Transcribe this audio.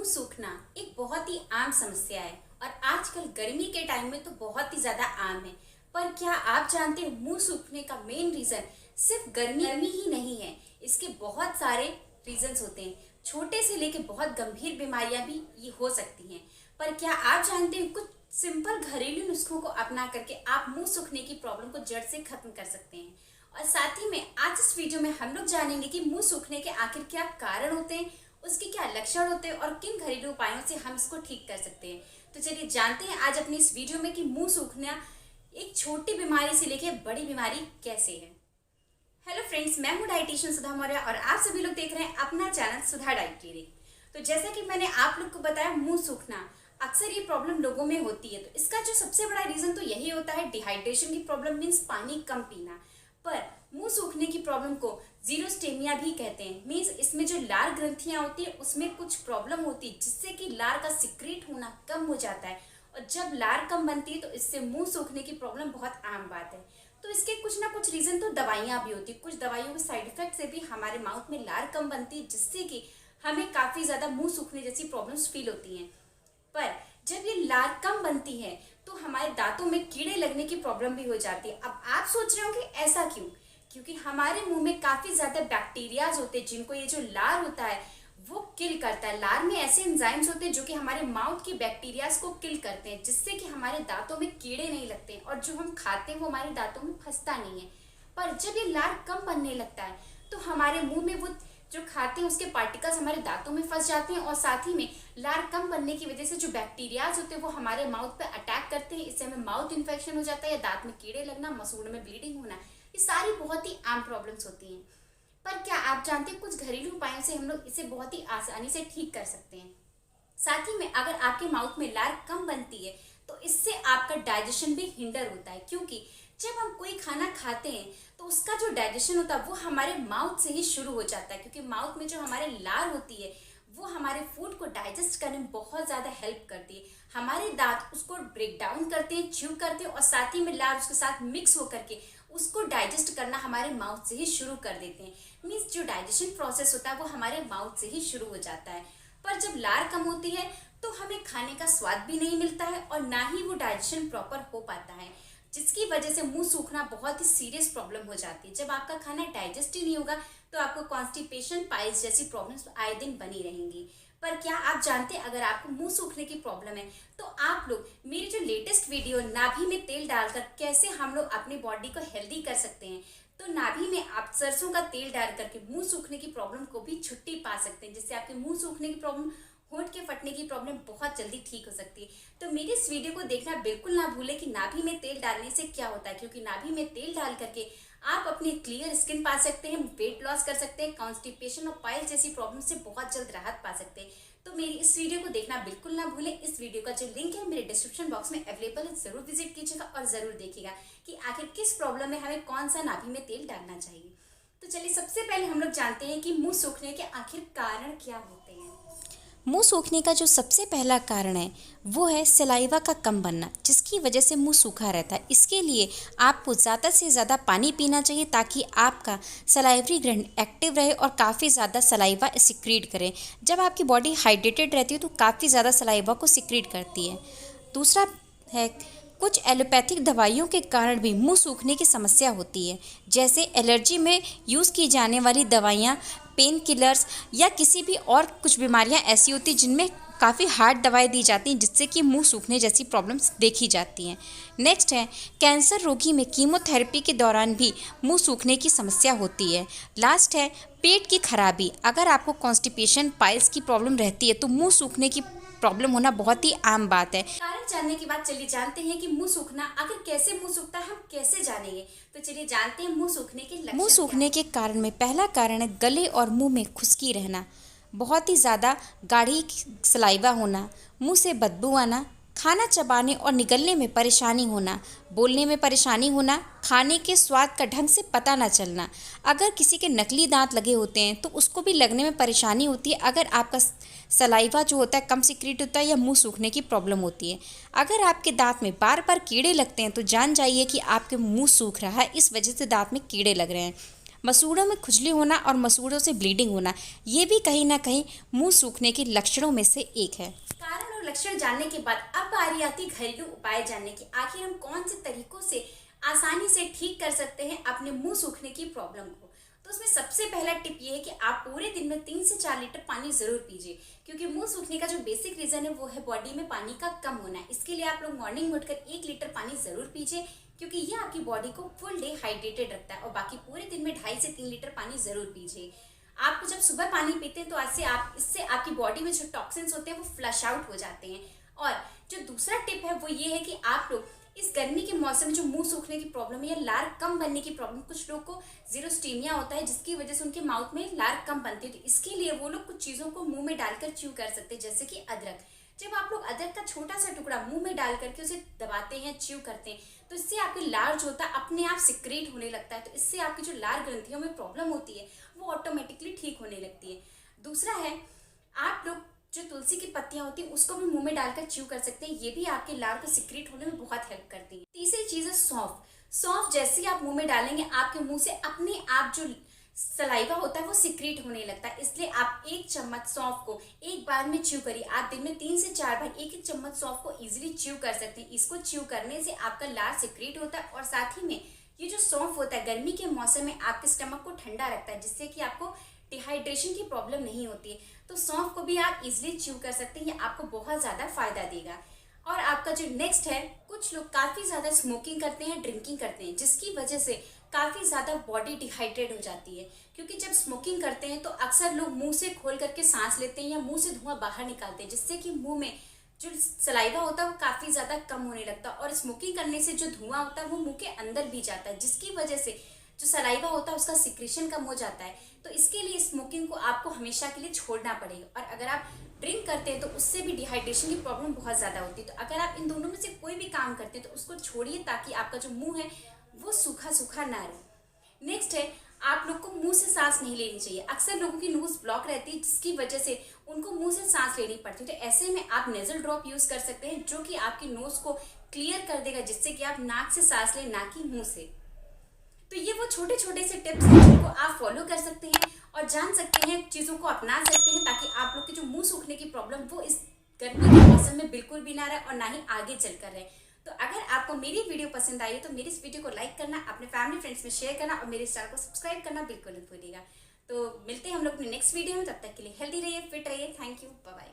मुंह सूखना एक बहुत ही आम समस्या है और आजकल गर्मी के टाइम में तो बहुत ही ज्यादा आम है। पर क्या आप जानते हैं मुंह सूखने का मेन रीजन सिर्फ गर्मी ही नहीं है। इसके बहुत सारे रीजंस होते हैं। छोटे से लेके बहुत गंभीर बीमारियां भी ये हो सकती हैं। पर क्या आप जानते हैं कुछ सिंपल घरेलू नुस्खों को अपना करके आप मुंह सूखने की प्रॉब्लम को जड़ से खत्म कर सकते हैं। और साथ ही में आज इस वीडियो में हम लोग जानेंगे कि मुंह सूखने के आखिर क्या कारण होते हैं, उसके क्या लक्षण होते हैं और किन घरेलू उपायों से हम इसको ठीक कर सकते हैं। तो चलिए जानते हैं आज अपनी इस वीडियो में कि मुंह सूखना एक छोटी बीमारी से लेकर बड़ी बीमारी कैसे है। हेलो फ्रेंड्स, मैं हूँ डाइटिशियन सुधा मौर्य और आप सभी लोग देख रहे हैं अपना चैनल सुधा डाइटरी। तो जैसा कि मैंने आप लोग को बताया, मुंह सूखना अक्सर ये प्रॉब्लम लोगों में होती है। तो इसका जो सबसे बड़ा रीजन तो यही होता है डिहाइड्रेशन की प्रॉब्लम, मीन्स पानी कम पीना। पर मुंह सूखने की प्रॉब्लम को जीरोस्टेमिया भी कहते हैं। मीन्स इसमें जो लार ग्रंथियां होती है उसमें कुछ प्रॉब्लम होती है जिससे कि लार का सिक्रीट होना कम हो जाता है। और जब लार कम बनती है तो इससे मुंह सूखने की प्रॉब्लम बहुत आम बात है। तो इसके कुछ ना कुछ रीजन तो दवाइयाँ भी होती है। कुछ दवाइयों के साइड इफेक्ट से भी हमारे माउथ में लार कम बनती है जिससे कि हमें काफ़ी ज़्यादा मुंह सूखने जैसी प्रॉब्लम्स फील होती हैं। पर जब ये लार कम बनती है तो हमारे दांतों में कीड़े लगने की प्रॉब्लम भी हो जाती है। अब आप सोच रहे होंगे ऐसा क्यों? क्योंकि हमारे मुंह में काफ़ी ज़्यादा बैक्टीरियाज होते हैं जिनको ये जो लार होता है वो किल करता है। लार में ऐसे एंजाइम्स होते हैं जो कि हमारे माउथ की बैक्टीरियाज को किल करते हैं जिससे कि हमारे दांतों में कीड़े नहीं लगते हैं और जो हम खाते हैं वो हमारे दांतों में फंसता नहीं है। पर जब ये लार कम बनने लगता है तो हमारे मुंह में वो जो खाते हैं उसके पार्टिकल्स हमारे दांतों में फंस जाते हैं और साथ ही में लार कम बनने की वजह से जो बैक्टीरियाज होते हैं वो हमारे माउथ पे अटैक करते हैं। इससे हमें माउथ इन्फेक्शन हो जाता है या दांत में कीड़े लगना, मसूड़ में ब्लीडिंग होना। ये सारी बहुत ही आम प्रॉब्लम्स होती हैं। पर क्या आप जानते हैं कुछ घरेलू उपायों से हम लोग इसे बहुत ही आसानी से ठीक कर सकते हैं। साथ ही में अगर आपके माउथ में लार कम बनती है तो इससे आपका डाइजेशन भी हिंडर होता है। क्योंकि जब हम कोई खाना खाते हैं तो उसका जो डाइजेशन होता है वो हमारे माउथ से ही शुरू हो जाता है। क्योंकि माउथ में जो हमारे लार होती है वो हमारे फूड को डाइजेस्ट करने में बहुत ज़्यादा हेल्प करती है। हमारे दांत उसको ब्रेक डाउन करते हैं, च्यू करते हैं और साथ ही में लार उसके साथ मिक्स होकर के उसको डाइजेस्ट करना हमारे माउथ से ही शुरू कर देते हैं। मीन्स जो डाइजेशन प्रोसेस होता है वो हमारे माउथ से ही शुरू हो जाता है। पर जब लार कम होती है तो हमें खाने का स्वाद भी नहीं मिलता है और ना ही वो डाइजेशन प्रॉपर हो पाता है, जिसकी वजह से मुंह सूखना बहुत ही सीरियस प्रॉब्लम हो जाती है। जब आपका खाना डाइजेस्ट ही नहीं होगा तो आपको कॉन्स्टिपेशन, पाइल्स जैसी प्रॉब्लम्स आए दिन बनी रहेंगी। पर क्या आप जानते हैं अगर आपको मुंह सूखने की प्रॉब्लम है तो आप लोग मेरी जो लेटेस्ट वीडियो नाभि में तेल डालकर कैसे हम लोग अपनी बॉडी को हेल्दी कर सकते हैं, तो नाभि में आप सरसों का तेल डाल करके मुंह सूखने की प्रॉब्लम को भी छुट्टी पा सकते हैं, जिससे आपके मुंह सूखने की प्रॉब्लम, होंठ के फटने की प्रॉब्लम बहुत जल्दी ठीक हो सकती है। तो मेरी इस वीडियो को देखना बिल्कुल ना भूलें कि नाभि में तेल डालने से क्या होता है। क्योंकि नाभि में तेल डाल करके आप अपनी क्लियर स्किन पा सकते हैं, वेट लॉस कर सकते हैं, कॉन्स्टिपेशन और पाइल्स जैसी प्रॉब्लम से बहुत जल्द राहत पा सकते हैं। तो मेरी इस वीडियो को देखना बिल्कुल ना भूलें। इस वीडियो का जो लिंक है मेरे डिस्क्रिप्शन बॉक्स में अवेलेबल है, जरूर विजिट कीजिएगा और जरूर देखिएगा कि आखिर किस प्रॉब्लम में हमें कौन सा नाभि में तेल डालना चाहिए। तो चलिए सबसे पहले हम लोग जानते हैं कि मुंह सूखने के आखिर कारण क्या होते हैं। मुंह सूखने का जो सबसे पहला कारण है वो है सलाइवा का कम बनना, जिसकी वजह से मुंह सूखा रहता है। इसके लिए आपको ज़्यादा से ज़्यादा पानी पीना चाहिए ताकि आपका सलाइवरी ग्लैंड एक्टिव रहे और काफ़ी ज़्यादा सलाइवा सिक्रीट करे। जब आपकी बॉडी हाइड्रेटेड रहती है तो काफ़ी ज़्यादा सलाइवा को सिक्रीट करती है। दूसरा है कुछ एलोपैथिक दवाइयों के कारण भी मुंह सूखने की समस्या होती है। जैसे एलर्जी में यूज़ की जाने वाली दवाइयाँ, पेन किलर्स या किसी भी और कुछ बीमारियां ऐसी होती हैं जिनमें काफ़ी हार्ड दवाएं दी जाती हैं जिससे कि मुंह सूखने जैसी प्रॉब्लम्स देखी जाती हैं। नेक्स्ट है कैंसर रोगी में कीमोथेरेपी के दौरान भी मुंह सूखने की समस्या होती है। लास्ट है पेट की खराबी। अगर आपको कॉन्स्टिपेशन, पाइल्स की प्रॉब्लम रहती है तो मुंह सूखने की प्रॉब्लम होना बहुत ही आम बात है। कारण जानने के बाद चलिए जानते हैं कि मुंह सूखना आखिर कैसे मुंह सूखता है, हम कैसे जानेंगे। तो चलिए जानते हैं मुंह सूखने के लक्षण। मुंह सूखने के कारण में पहला कारण है गले और मुंह में खुश्की रहना, बहुत ही ज़्यादा गाढ़ी सलाइवा होना, मुंह से बदबू आना, खाना चबाने और निगलने में परेशानी होना, बोलने में परेशानी होना, खाने के स्वाद का ढंग से पता न चलना। अगर किसी के नकली दांत लगे होते हैं तो उसको भी लगने में परेशानी होती है अगर आपका सलाइवा जो होता है कम सिक्रीट होता है या मुंह सूखने की प्रॉब्लम होती है। अगर आपके दांत में बार बार कीड़े लगते हैं तो जान जाइए कि आपके मुंह सूख रहा है, इस वजह से दांत में कीड़े लग रहे हैं। मसूड़ों में खुजली होना और मसूड़ों से ब्लीडिंग होना, ये भी कहीं ना कहीं मुंह सूखने के लक्षणों में से एक है। कारण और लक्षण जानने के बाद अब बारी आती घरेलू उपाय जानने की। आखिर हम कौन से तरीकों से आसानी से ठीक कर सकते हैं अपने मुंह सूखने की प्रॉब्लम को। तो उसमें सबसे पहला टिप ये है कि आप पूरे दिन में 3 से 4 लीटर पानी जरूर पीजिए, क्योंकि मुंह सूखने का जो बेसिक रीजन है वो है बॉडी में पानी का कम होना। इसके लिए आप लोग मॉर्निंग में उठकर 1 लीटर पानी जरूर पीजिए, क्योंकि ये आपकी बॉडी को फुल डे हाइड्रेटेड रखता है। और बाकी पूरे दिन में 2.5 से 3 लीटर पानी जरूर पीजिए। आपको जब सुबह पानी पीते हैं तो इससे आपकी बॉडी में जो टॉक्सिन्स होते हैं वो फ्लश आउट हो जाते हैं। और जो दूसरा टिप है वो ये है कि आप लोग इस गर्मी के मौसम में जो मुंह सूखने की प्रॉब्लम है या लार कम बनने की प्रॉब्लम, कुछ लोग को जीरोस्टीमिया होता है जिसकी वजह से उनके माउथ में लार कम बनती है, तो इसके लिए वो लोग कुछ चीज़ों को मुंह में डालकर च्यू कर सकते हैं, जैसे कि अदरक। जब आप लोग अदरक का छोटा सा टुकड़ा मुंह में डाल करके उसे दबाते हैं, च्यू करते हैं, तो इससे आपकी लार जो होता है अपने आप सिक्रेट होने लगता है। तो इससे आपकी जो लार ग्रंथियों में प्रॉब्लम होती है वो ऑटोमेटिकली ठीक होने लगती है। दूसरा है, आप लोग जो तुलसी की पत्तियां होती है उसको भी मुंह में डालकर च्यू कर सकते हैं, ये भी आपके लार को सिक्रेट होने में बहुत हेल्प करती है। तीसरी चीज है सौंफ। सौंफ जैसे ही आप मुंह में डालेंगे आपके मुंह से अपने आप जो सलाइवा होता है वो सिक्रेट होने लगता है, इसलिए आप 1 चम्मच सौंफ को एक बार में च्यू करिए। आप दिन में 3 से 4 बार 1-1 चम्मच सौंफ को इजीली च्यू कर सकते हैं। इसको च्यू करने से आपका लार सिक्रेट होता है, और साथ ही में ये जो सौंफ होता है गर्मी के मौसम में आपके स्टमक को ठंडा रखता है, जिससे कि आपको डिहाइड्रेशन की प्रॉब्लम नहीं होती है। तो सौंफ को भी आप इजीली च्यू कर सकते हैं, ये आपको बहुत ज़्यादा फायदा देगा। और आपका जो नेक्स्ट है, कुछ लोग काफ़ी ज़्यादा स्मोकिंग करते हैं, ड्रिंकिंग करते हैं, जिसकी वजह से काफ़ी ज़्यादा बॉडी डिहाइड्रेट हो जाती है। क्योंकि जब स्मोकिंग करते हैं तो अक्सर लोग मुंह से खोल करके सांस लेते हैं या मुंह से धुआं बाहर निकालते हैं, जिससे कि मुंह में जो सलाइवा होता है वो काफ़ी ज़्यादा कम होने लगता है। और स्मोकिंग करने से जो धुआं होता है वो मुंह के अंदर भी जाता है, जिसकी वजह से जो सलाइवा होता है उसका सिक्रेशन कम हो जाता है। तो इसके लिए स्मोकिंग को आपको हमेशा के लिए छोड़ना पड़ेगा। और अगर आप ड्रिंक करते हैं तो उससे भी डिहाइड्रेशन की प्रॉब्लम बहुत ज़्यादा होती है। तो अगर आप इन दोनों में से कोई भी काम करते हैं तो उसको छोड़िए, ताकि आपका जो मुंह है वो सूखा सूखा ना रहे। नेक्स्ट है, आप लोग को मुंह से सांस नहीं लेनी चाहिए। अक्सर लोगों की नोज ब्लॉक रहती है, जिसकी वजह से उनको मुंह से सांस लेनी पड़ती है। तो ऐसे में आप नेजल ड्रॉप यूज कर सकते हैं, जो कि आपकी नोज को क्लियर कर देगा, जिससे कि आप नाक से सांस लें, ना कि मुंह से। तो ये वो छोटे छोटे से टिप्स हैं जिनको आप फॉलो कर सकते हैं और जान सकते हैं, चीज़ों को अपना सकते हैं, ताकि आप लोग की जो मुंह सूखने की प्रॉब्लम वो इस गर्मी के मौसम में बिल्कुल भी ना रहे और ना ही आगे चलकर रहे। तो अगर आपको मेरी वीडियो पसंद आई है तो मेरी इस वीडियो को लाइक करना, अपने फैमिली फ्रेंड्स में शेयर करना और मेरे चैनल को सब्सक्राइब करना बिल्कुल मत भूलिएगा। तो मिलते हैं हम लोग अपने नेक्स्ट वीडियो में, तब तक के लिए हेल्दी रहिए, फिट रहिए। Thank you, bye bye.